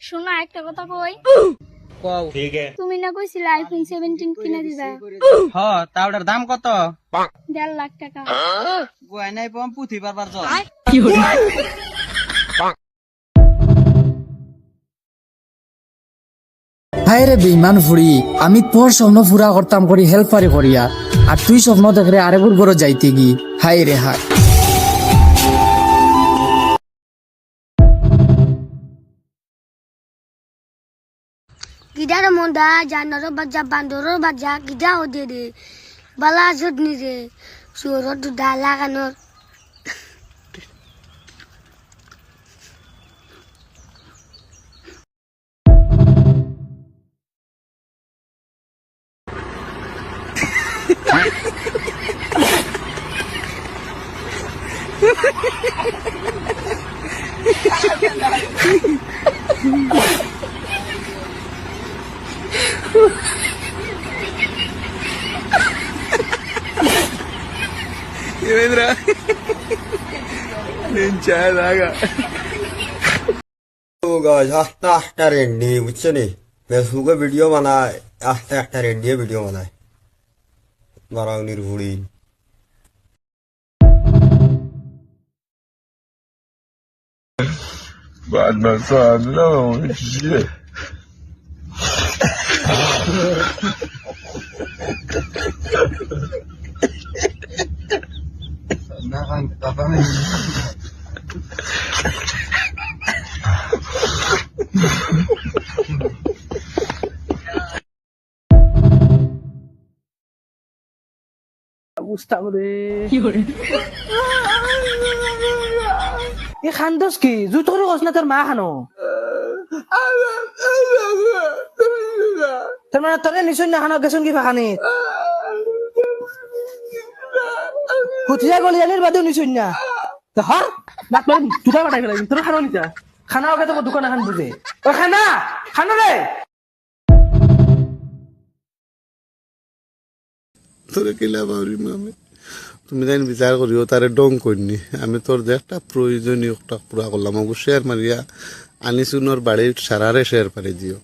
শোনো একটা কথা কই। কও। ठीक है তুমি না কইছিলে আইফোন 17 কিনে দিবা? হ তা ওটার দাম কত? 1.5 লাখ টাকা। গুয়াই নাই পম পুথি পারবার জল। হায় রে বেইমান ফুড়ি, আমি তোর স্বপ্ন পুরা করতাম করি হেল্পারি করিয়া, আর তুই স্বপ্ন দেখরে আরেকুর ঘরে যাইতে গি। হায় রে হায়। গিটার মন্দা জানার বাজা বান্দর বাজা গিটা ওদে রে বালা জুটনি রে সুর দুধা লাগানোর तो गाइस आस्ता आस्ता रेंडी बुझছো নি ফেসবুকে ভিডিও বানায় আস্তে আস্তে রেন্ডি ভিডিও বানায় বারাউনির ভুড়ি بعد ما صعدنا ومشيت বুঝতাম রে এ খান্দস কি জুই তোর কস না তোর মা খানো তোর মানে তোরে নিশ্চয় না খানো গেছন কি ফাখানি হুতিয়া গলি জানির বাদেও নিশ্চয় না তো হর না তোর দুটা বাটাই ফেলাই তোর খানো নিতা খানা ওকে তো দোকান এখন বুঝে ও খানা খানো রে তোরে কিলা বাউরি মামে তুমি জানি বিচার করিও তারে ডং করিনি আমি তোর যে একটা প্রয়োজনীয় পুরা করলাম অবশ্যই শেয়ার মারিয়া আনিসুনোর বাড়ির সারারে শেয়ার পারে দিও।